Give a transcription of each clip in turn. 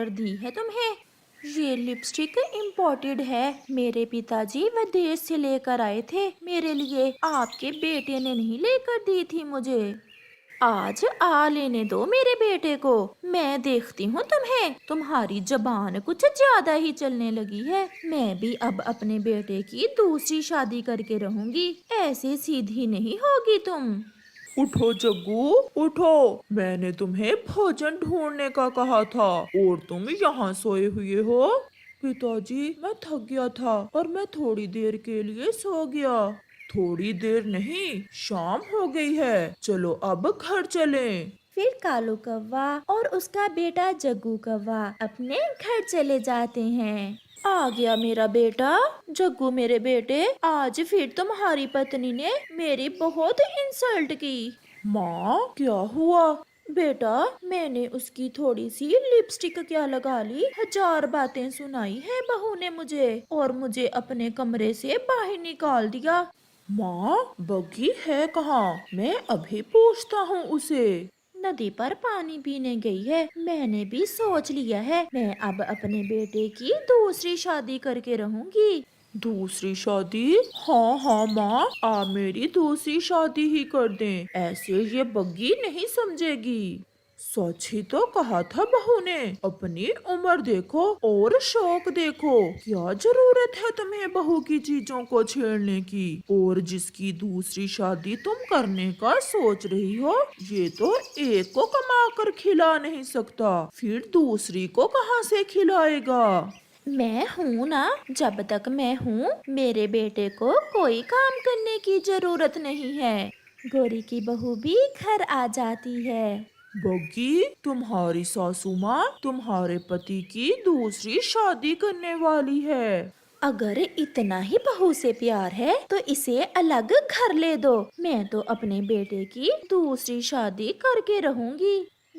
कर दी है तुम्हें? ये लिपस्टिक इम्पोर्टेड है, मेरे पिताजी विदेश से लेकर आए थे मेरे लिए, आपके बेटे ने नहीं लेकर दी थी मुझे। आज आ लेने दो मेरे बेटे को, मैं देखती हूँ तुम्हें, तुम्हारी जबान कुछ ज्यादा ही चलने लगी है। मैं भी अब अपने बेटे की दूसरी शादी करके रहूंगी, ऐसे सीधी नहीं होगी तुम। उठो जग्गू, उठो। मैंने तुम्हें भोजन ढूंढने का कहा था और तुम यहाँ सोए हुए हो। पिताजी, मैं थक गया था और मैं थोड़ी देर के लिए सो गया। थोड़ी देर नहीं, शाम हो गई है, चलो अब घर चलें। फिर कालू कौवा और उसका बेटा जग्गू कौवा अपने घर चले जाते हैं। आ गया मेरा बेटा। जग्गू मेरे बेटे, आज फिर तुम्हारी पत्नी ने मेरी बहुत इंसल्ट की। माँ, क्या हुआ? बेटा, मैंने उसकी थोड़ी सी लिपस्टिक क्या लगा ली, हजार बातें सुनाई है बहू ने मुझे, और मुझे अपने कमरे से बाहर निकाल दिया। माँ, बग्गी है कहाँ? मैं अभी पूछता हूँ उसे। नदी पर पानी पीने गई है। मैंने भी सोच लिया है, मैं अब अपने बेटे की दूसरी शादी करके रहूंगी। दूसरी शादी? हाँ हाँ माँ, आप मेरी दूसरी शादी ही कर दें, ऐसे ये बग्गी नहीं समझेगी। सच ही तो कहा था बहू ने, अपनी उम्र देखो और शौक देखो, क्या जरूरत है तुम्हें बहू की चीजों को छेड़ने की। और जिसकी दूसरी शादी तुम करने का सोच रही हो, ये तो एक को कमा कर खिला नहीं सकता, फिर दूसरी को कहाँ से खिलाएगा। मैं हूँ ना, जब तक मैं हूँ मेरे बेटे को कोई काम करने की जरूरत नहीं है। गोरी की बहू भी घर आ जाती है। बग्गी, तुम्हारी सासू माँ तुम्हारे पति की दूसरी शादी करने वाली है। अगर इतना ही बहू से प्यार है तो इसे अलग घर ले दो, मैं तो अपने बेटे की दूसरी शादी करके रहूंगी।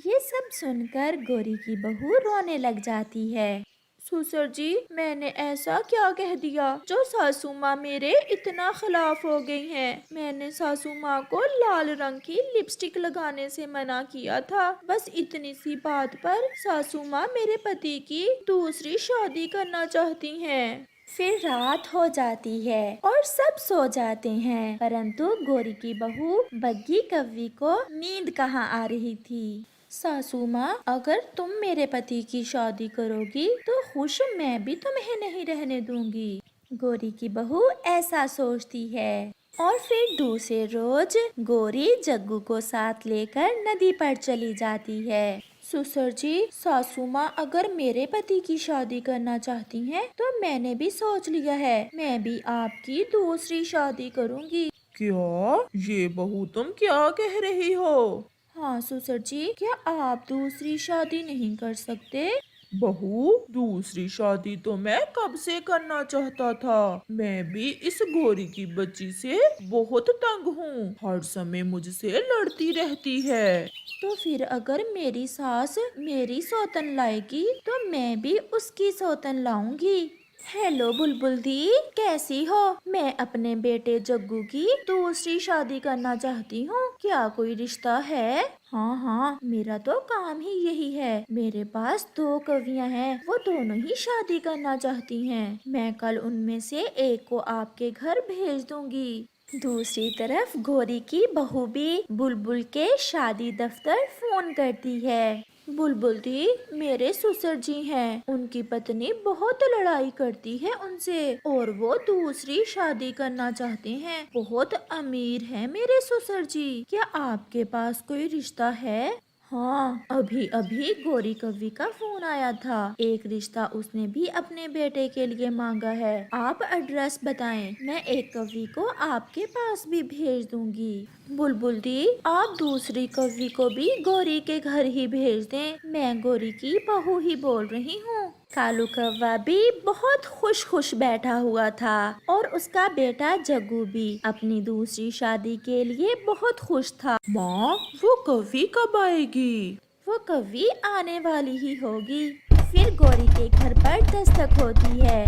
ये सब सुनकर गोरी की बहू रोने लग जाती है। ससुर जी, मैंने ऐसा क्या कह दिया जो सासू माँ मेरे इतना खिलाफ हो गई हैं? मैंने सासू माँ को लाल रंग की लिपस्टिक लगाने से मना किया था, बस इतनी सी बात पर सासू माँ मेरे पति की दूसरी शादी करना चाहती हैं। फिर रात हो जाती है और सब सो जाते हैं, परंतु गोरी की बहू बग्गी कव्वी को नींद कहाँ आ रही थी। सासू माँ, अगर तुम मेरे पति की शादी करोगी तो खुश मैं भी तुम्हें नहीं रहने दूंगी। गोरी की बहू ऐसा सोचती है। और फिर दूसरे रोज गोरी जग्गू को साथ लेकर नदी पर चली जाती है। ससुर जी, सासू माँ अगर मेरे पति की शादी करना चाहती हैं तो मैंने भी सोच लिया है, मैं भी आपकी दूसरी शादी करूंगी। क्या? ये बहू तुम क्या कह रही हो? हाँ ससुर जी, क्या आप दूसरी शादी नहीं कर सकते? बहू, दूसरी शादी तो मैं कब से करना चाहता था। मैं भी इस गोरी की बच्ची से बहुत तंग हूँ, हर समय मुझसे लड़ती रहती है। तो फिर अगर मेरी सास मेरी सौतन लाएगी तो मैं भी उसकी सौतन लाऊंगी। हेलो बुलबुल दी, कैसी हो? मैं अपने बेटे जग्गू की दूसरी शादी करना चाहती हूँ, क्या कोई रिश्ता है? हाँ हाँ, मेरा तो काम ही यही है। मेरे पास दो कवियाँ हैं, वो दोनों ही शादी करना चाहती हैं। मैं कल उनमें से एक को आपके घर भेज दूंगी। दूसरी तरफ गोरी की बहू भी बुलबुल के शादी दफ्तर फोन करती है। बुलबुल दी, मेरे ससुर जी हैं, उनकी पत्नी बहुत लड़ाई करती है उनसे और वो दूसरी शादी करना चाहते हैं। बहुत अमीर है मेरे ससुर जी, क्या आपके पास कोई रिश्ता है? हाँ, अभी अभी गोरी कव्वी का फोन आया था, एक रिश्ता उसने भी अपने बेटे के लिए मांगा है। आप एड्रेस बताएं, मैं एक कव्वी को आपके पास भी भेज दूंगी। बुलबुल दी, आप दूसरी कव्वी को भी गोरी के घर ही भेज दें, मैं गोरी की बहू ही बोल रही हूँ। कालू कौवा भी बहुत खुश खुश बैठा हुआ था और उसका बेटा जग्गू भी अपनी दूसरी शादी के लिए बहुत खुश था। माँ, वो कवि कब आएगी? वो कभी आने वाली ही होगी। फिर गौरी के घर पर दस्तक होती है।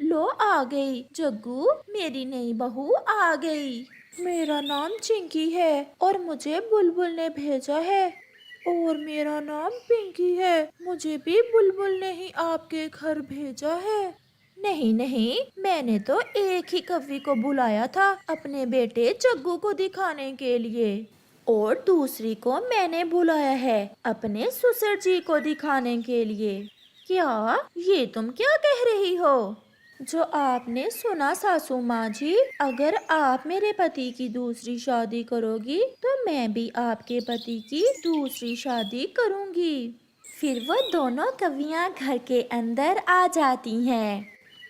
लो आ गई जग्गू, मेरी नई बहू आ गई। मेरा नाम चिंकी है और मुझे बुलबुल ने भेजा है। और मेरा नाम पिंकी है। मुझे भी बुलबुल ने ही आपके घर भेजा है। नहीं नहीं, मैंने तो एक ही कव्वी को बुलाया था अपने बेटे जग्गू को दिखाने के लिए, और दूसरी को मैंने बुलाया है अपने ससुर जी को दिखाने के लिए। क्या ये तुम क्या कह रही हो? जो आपने सुना सासू माँ जी, अगर आप मेरे पति की दूसरी शादी करोगी तो मैं भी आपके पति की दूसरी शादी करूँगी। फिर वो दोनों कवियाँ घर के अंदर आ जाती हैं।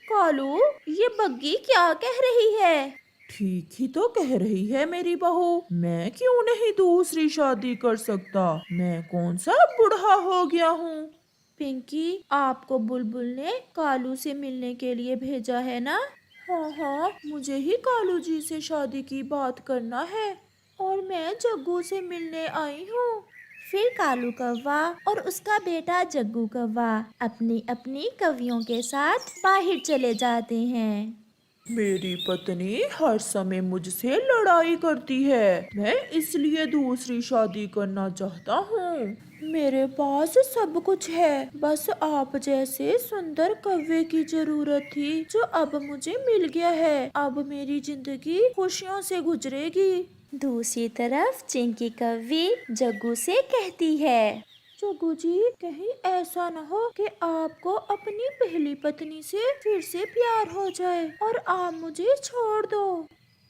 कालू, ये बग्गी क्या कह रही है? ठीक ही तो कह रही है मेरी बहू। मैं क्यों नहीं दूसरी शादी कर सकता? मैं कौन सा बूढ़ा हो गया हूँ? पिंकी, आपको बुलबुल ने कालू से मिलने के लिए भेजा है ना? हाँ हाँ, मुझे ही कालू जी से शादी की बात करना है और मैं जग्गू से मिलने आई हूँ। फिर कालू कौवा और उसका बेटा जग्गू कौवा अपनी अपनी कवियों के साथ बाहर चले जाते हैं। मेरी पत्नी हर समय मुझसे लड़ाई करती है। मैं इसलिए दूसरी शादी करना चाहता हूँ। मेरे पास सब कुछ है, बस आप जैसे सुंदर कव्वे की जरूरत थी जो अब मुझे मिल गया है। अब मेरी जिंदगी खुशियों से गुजरेगी। दूसरी तरफ चिंकी कव्वी जग्गू से कहती है, जग्गू जी, कहीं ऐसा न हो कि आपको अपनी पहली पत्नी से फिर से प्यार हो जाए और आप मुझे छोड़ दो।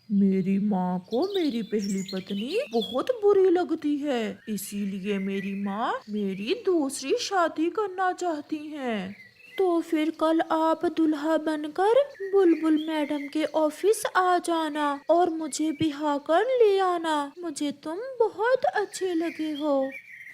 मेरी माँ को मेरी पहली पत्नी बहुत बुरी लगती है, इसीलिए मेरी माँ मेरी दूसरी शादी करना चाहती हैं। तो फिर कल आप दुल्हा बनकर बुलबुल मैडम के ऑफिस आ जाना और मुझे बिहा कर ले आना। मुझे तुम बहुत अच्छे लगे हो।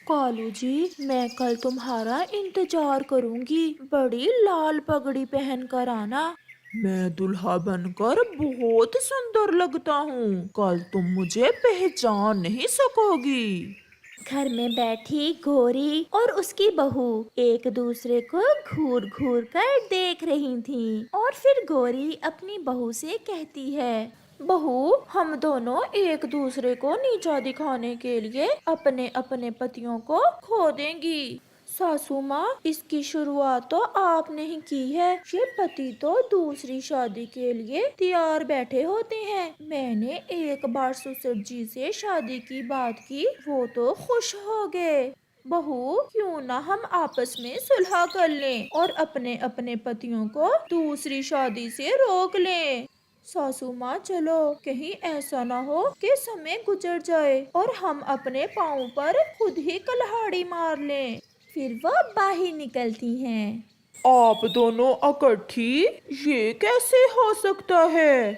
कालू जी, मैं कल तुम्हारा इंतजार करूंगी। बड़ी लाल पगड़ी पहन कर आना। मैं दुल्हा बनकर बहुत सुंदर लगता हूँ। कल तुम मुझे पहचान नहीं सकोगी। घर में बैठी गोरी और उसकी बहू एक दूसरे को घूर घूर कर देख रही थीं। और फिर गोरी अपनी बहू से कहती है, बहू, हम दोनों एक दूसरे को नीचा दिखाने के लिए अपने अपने पतियों को खो देंगी। सासू माँ, इसकी शुरुआत तो आपने ही की है। ये पति तो दूसरी शादी के लिए तैयार बैठे होते हैं। मैंने एक बार ससुर जी से शादी की बात की, वो तो खुश हो गए। बहू, क्यों ना हम आपस में सुलह कर लें और अपने अपने पतियों को दूसरी शादी से रोक लें। सासू माँ, चलो, कहीं ऐसा ना हो कि समय गुजर जाए और हम अपने पाँव पर खुद ही कुल्हाड़ी मार लें। फिर वह बाहर निकलती हैं। आप दोनों इकट्ठी, ये कैसे हो सकता है?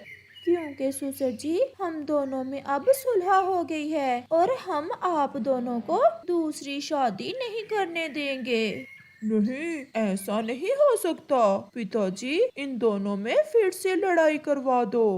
क्योंकि ससुर जी, हम दोनों में अब सुलह हो गई है और हम आप दोनों को दूसरी शादी नहीं करने देंगे। नहीं, ऐसा नहीं हो सकता। पिताजी, इन दोनों में फिर से लड़ाई करवा दो।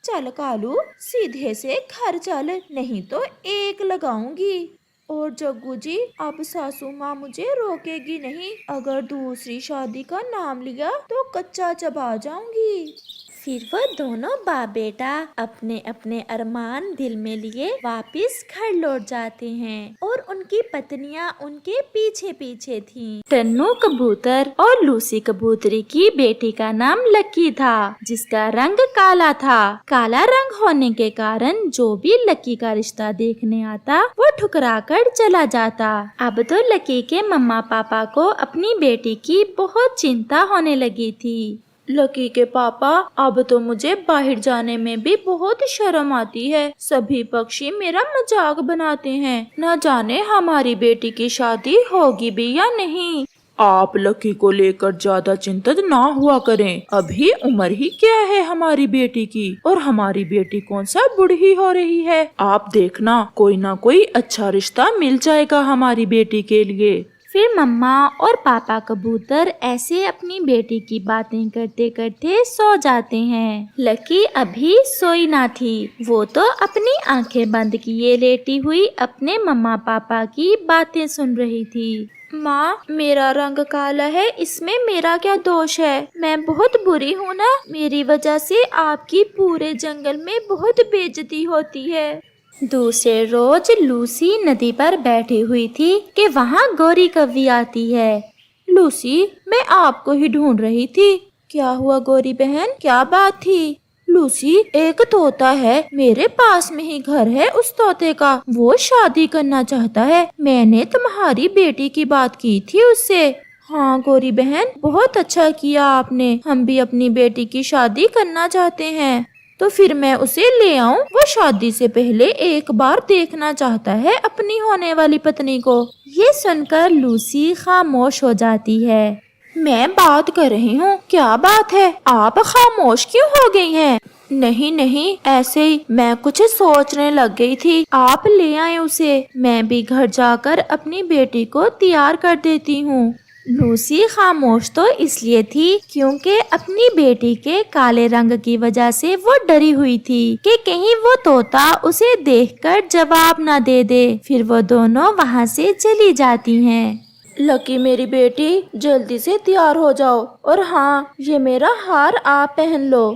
चल कालू, सीधे से घर चल, नहीं तो एक लगाऊंगी। और जग्गू जी, अब सासू माँ मुझे रोकेगी नहीं। अगर दूसरी शादी का नाम लिया तो कच्चा चबा जाऊंगी। फिर वह दोनों बाप बेटा अपने अपने अरमान दिल में लिए वापस घर लौट जाते हैं और उनकी पत्नियां उनके पीछे पीछे थीं। टन्नू कबूतर और लूसी कबूतरी की बेटी का नाम लकी था, जिसका रंग काला था। काला रंग होने के कारण जो भी लकी का रिश्ता देखने आता वो ठुकरा कर चला जाता। अब तो लकी के मम्मा पापा को अपनी बेटी की बहुत चिंता होने लगी थी। लकी के पापा, अब तो मुझे बाहर जाने में भी बहुत शर्म आती है। सभी पक्षी मेरा मजाक बनाते हैं। न जाने हमारी बेटी की शादी होगी भी या नहीं। आप लकी को लेकर ज्यादा चिंतित ना हुआ करें। अभी उम्र ही क्या है हमारी बेटी की, और हमारी बेटी कौन सा बूढ़ी हो रही है। आप देखना, कोई ना कोई अच्छा रिश्ता मिल जाएगा हमारी बेटी के लिए। फिर मम्मा और पापा कबूतर ऐसे अपनी बेटी की बातें करते करते सो जाते हैं। लकी अभी सोई ना थी, वो तो अपनी आंखें बंद किए लेटी हुई अपने मम्मा पापा की बातें सुन रही थी। माँ, मेरा रंग काला है, इसमें मेरा क्या दोष है? मैं बहुत बुरी हूँ ना? मेरी वजह से आपकी पूरे जंगल में बहुत बेइज्जती होती है। दूसरे रोज लूसी नदी पर बैठी हुई थी कि वहाँ गौरी कव्वी आती है। लूसी, मैं आपको ही ढूंढ रही थी। क्या हुआ गौरी बहन, क्या बात थी? लूसी, एक तोता है, मेरे पास में ही घर है उस तोते का, वो शादी करना चाहता है। मैंने तुम्हारी बेटी की बात की थी उससे। हाँ गौरी बहन, बहुत अच्छा किया आपने, हम भी अपनी बेटी की शादी करना चाहते हैं। तो फिर मैं उसे ले आऊं? वो शादी से पहले एक बार देखना चाहता है अपनी होने वाली पत्नी को। ये सुनकर लूसी खामोश हो जाती है। मैं बात कर रही हूँ, क्या बात है, आप खामोश क्यों हो गई हैं? नहीं नहीं, ऐसे ही मैं कुछ सोचने लग गई थी। आप ले आए उसे, मैं भी घर जाकर अपनी बेटी को तैयार कर देती हूँ। लूसी खामोश तो इसलिए थी क्योंकि अपनी बेटी के काले रंग की वजह से वो डरी हुई थी कि कहीं वो तोता उसे देखकर जवाब न दे दे। फिर वो दोनों वहाँ से चली जाती हैं। लकी मेरी बेटी, जल्दी से तैयार हो जाओ, और हाँ, ये मेरा हार आप पहन लो।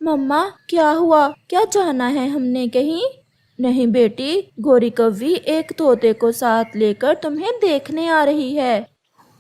मम्मा, क्या हुआ, क्या जाना है हमने कहीं? नहीं बेटी, गौरी कव्वी एक तोते को साथ लेकर तुम्हें देखने आ रही है।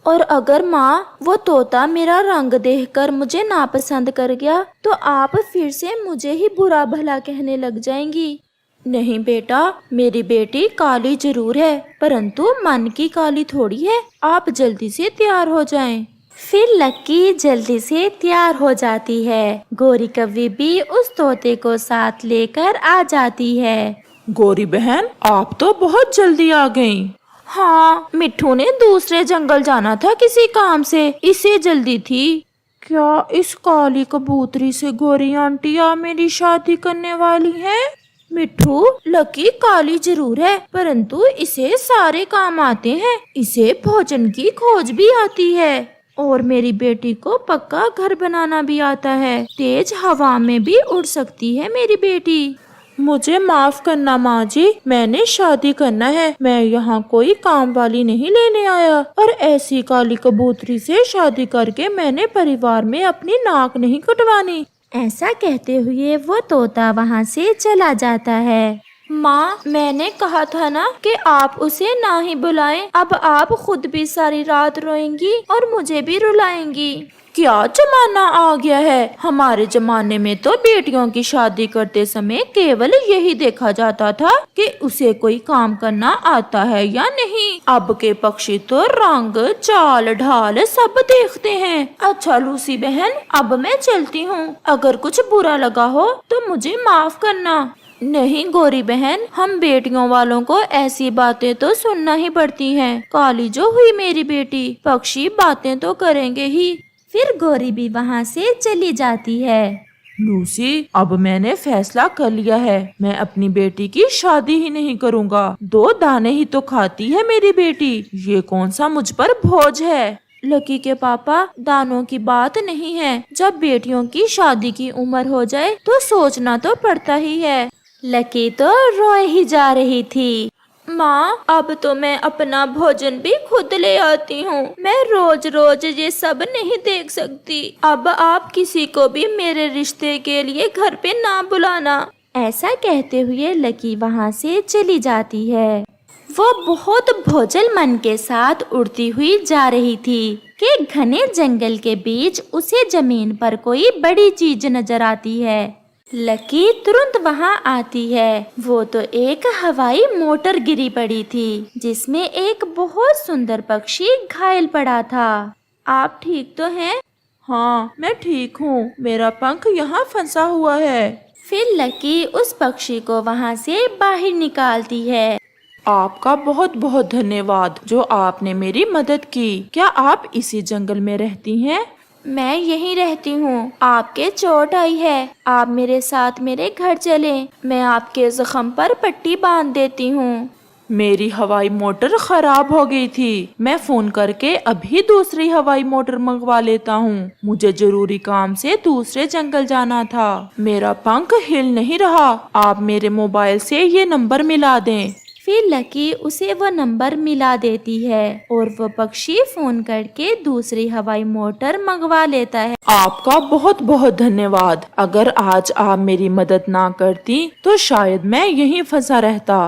और अगर माँ वो तोता मेरा रंग देखकर मुझे नापसंद कर गया तो आप फिर से मुझे ही बुरा भला कहने लग जाएंगी। नहीं बेटा, मेरी बेटी काली जरूर है, परंतु मन की काली थोड़ी है। आप जल्दी से तैयार हो जाएं। फिर लक्की जल्दी से तैयार हो जाती है। गौरी कव्वी भी उस तोते को साथ लेकर आ जाती है। गौरी बहन, आप तो बहुत जल्दी आ गईं। हाँ, मिट्ठू ने दूसरे जंगल जाना था किसी काम से, इसे जल्दी थी। क्या इस काली कबूतरी से गौरी आंटी आप मेरी शादी करने वाली हैं? मिट्ठू, लकी काली जरूर है, परंतु इसे सारे काम आते हैं। इसे भोजन की खोज भी आती है, और मेरी बेटी को पक्का घर बनाना भी आता है। तेज हवा में भी उड़ सकती है मेरी बेटी। मुझे माफ करना माँ जी, मैंने शादी करना है, मैं यहाँ कोई काम वाली नहीं लेने आया। और ऐसी काली कबूतरी से शादी करके मैंने परिवार में अपनी नाक नहीं कटवानी। ऐसा कहते हुए वो तोता वहाँ से चला जाता है। माँ, मैंने कहा था ना कि आप उसे ना ही बुलाएं। अब आप खुद भी सारी रात रोएंगी और मुझे भी रुलाएंगी। क्या जमाना आ गया है, हमारे जमाने में तो बेटियों की शादी करते समय केवल यही देखा जाता था कि उसे कोई काम करना आता है या नहीं। अब के पक्षी तो रंग चाल ढाल सब देखते हैं। अच्छा लूसी बहन, अब मैं चलती हूँ, अगर कुछ बुरा लगा हो तो मुझे माफ करना। नहीं गौरी बहन, हम बेटियों वालों को ऐसी बातें तो सुनना ही पड़ती हैं। काली जो हुई मेरी बेटी, पक्षी बातें तो करेंगे ही। फिर गौरी भी वहाँ से चली जाती है। लूसी, अब मैंने फैसला कर लिया है, मैं अपनी बेटी की शादी ही नहीं करूँगा। 2 दाने ही तो खाती है मेरी बेटी, ये कौन सा मुझ पर बोझ है। लकी के पापा, दानों की बात नहीं है, जब बेटियों की शादी की उम्र हो जाए तो सोचना तो पड़ता ही है। लकी तो रोए ही जा रही थी। माँ, अब तो मैं अपना भोजन भी खुद ले आती हूँ, मैं रोज रोज ये सब नहीं देख सकती। अब आप किसी को भी मेरे रिश्ते के लिए घर पे ना बुलाना। ऐसा कहते हुए लकी वहाँ से चली जाती है। वो बहुत भोजल मन के साथ उड़ती हुई जा रही थी कि घने जंगल के बीच उसे जमीन पर कोई बड़ी चीज नजर आती है। लकी तुरंत वहां आती है। वो तो एक हवाई मोटर गिरी पड़ी थी जिसमें एक बहुत सुंदर पक्षी घायल पड़ा था। आप ठीक तो हैं? हाँ, मैं ठीक हूँ, मेरा पंख यहाँ फंसा हुआ है। फिर लकी उस पक्षी को वहाँ से बाहर निकालती है। आपका बहुत बहुत धन्यवाद जो आपने मेरी मदद की। क्या आप इसी जंगल में रहती हैं? मैं यहीं रहती हूँ। आपके चोट आई है, आप मेरे साथ मेरे घर चलें, मैं आपके जख्म पर पट्टी बांध देती हूँ। मेरी हवाई मोटर खराब हो गई थी, मैं फोन करके अभी दूसरी हवाई मोटर मंगवा लेता हूँ। मुझे जरूरी काम से दूसरे जंगल जाना था, मेरा पंख हिल नहीं रहा। आप मेरे मोबाइल से ये नंबर मिला दें। फिर लकी उसे वो नंबर मिला देती है और वो पक्षी फोन करके दूसरी हवाई मोटर मंगवा लेता है। आपका बहुत बहुत धन्यवाद। अगर आज आप मेरी मदद ना करती तो शायद मैं यहीं फंसा रहता।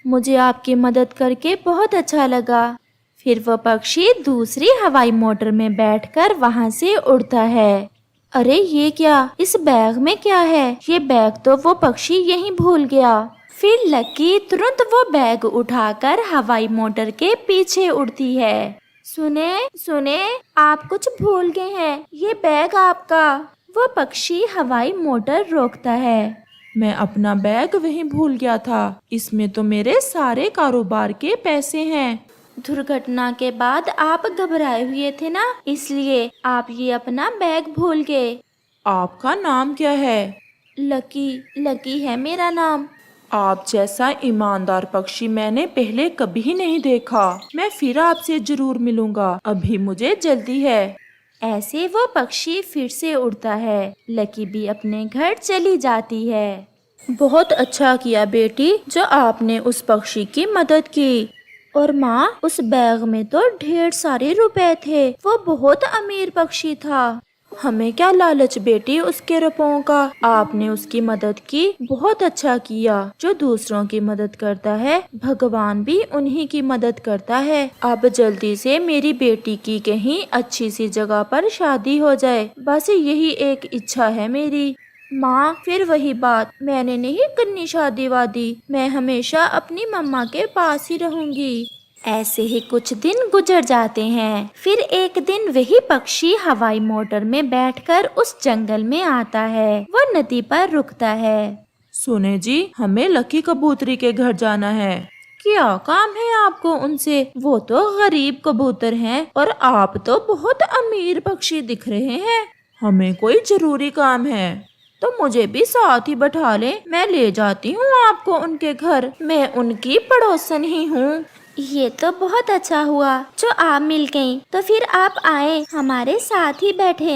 मुझे आपकी मदद करके बहुत अच्छा लगा। फिर वो पक्षी दूसरी हवाई मोटर में बैठकर वहाँ से उड़ता है। अरे ये क्या, इस बैग में क्या है? ये बैग तो वो पक्षी यहीं भूल गया। फिर लकी तुरंत वो बैग उठाकर हवाई मोटर के पीछे उड़ती है। सुने सुने, आप कुछ भूल गए हैं, ये बैग आपका। वो पक्षी हवाई मोटर रोकता है। मैं अपना बैग वहीं भूल गया था। इसमें तो मेरे सारे कारोबार के पैसे हैं। दुर्घटना के बाद आप घबराए हुए थे ना, इसलिए आप ये अपना बैग भूल गए। आपका नाम क्या है? लकी, लकी है मेरा नाम। आप जैसा ईमानदार पक्षी मैंने पहले कभी नहीं देखा। मैं फिर आपसे जरूर मिलूंगा। अभी मुझे जल्दी है। ऐसे वो पक्षी फिर से उड़ता है। लकी भी अपने घर चली जाती है। बहुत अच्छा किया बेटी, जो आपने उस पक्षी की मदद की। और माँ, उस बैग में तो ढेर सारे रुपए थे। वो बहुत अमीर पक्षी था। हमें क्या लालच बेटी उसके रुपयों का। आपने उसकी मदद की, बहुत अच्छा किया। जो दूसरों की मदद करता है, भगवान भी उन्हीं की मदद करता है। अब जल्दी से मेरी बेटी की कहीं अच्छी सी जगह पर शादी हो जाए, बस यही एक इच्छा है मेरी। माँ, फिर वही बात, मैंने नहीं करनी शादी वादी। मैं हमेशा अपनी मम्मा के पास ही रहूंगी। ऐसे ही कुछ दिन गुजर जाते हैं। फिर एक दिन वही पक्षी हवाई मोटर में बैठकर उस जंगल में आता है। वो नदी पर रुकता है। सुने जी, हमें लकी कबूतरी के घर जाना है। क्या काम है आपको उनसे? वो तो गरीब कबूतर हैं और आप तो बहुत अमीर पक्षी दिख रहे हैं। हमें कोई जरूरी काम है तो मुझे भी साथ ही बैठा ले। मैं ले जाती हूँ आपको उनके घर। मैं उनकी पड़ोसन ही हूँ। ये तो बहुत अच्छा हुआ जो आप मिल गईं। तो फिर आप आए, हमारे साथ ही बैठे।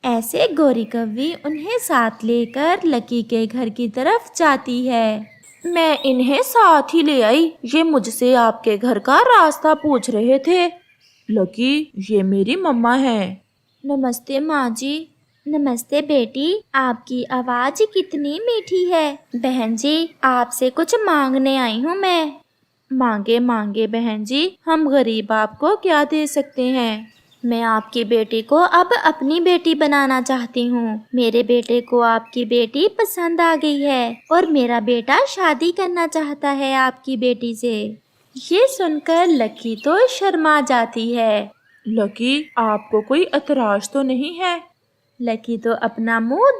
ऐसे गोरी कौवी उन्हें साथ लेकर लकी के घर की तरफ जाती है। मैं इन्हें साथ ही ले आई। ये मुझसे आपके घर का रास्ता पूछ रहे थे। लकी, ये मेरी मम्मा है। नमस्ते माँ जी। नमस्ते बेटी, आपकी आवाज कितनी मीठी है। बहन जी, आपसे कुछ मांगने आई हूँ मैं। मांगे मांगे बहन जी, हम गरीब आपको क्या दे सकते हैं? मैं आपकी बेटी को अब अपनी बेटी बनाना चाहती हूँ। मेरे बेटे को आपकी बेटी पसंद आ गई है और मेरा बेटा शादी करना चाहता है आपकी बेटी से। ये सुनकर लकी तो शर्मा जाती है। लकी, आपको कोई एतराज तो नहीं है? लकी तो अपना मुंह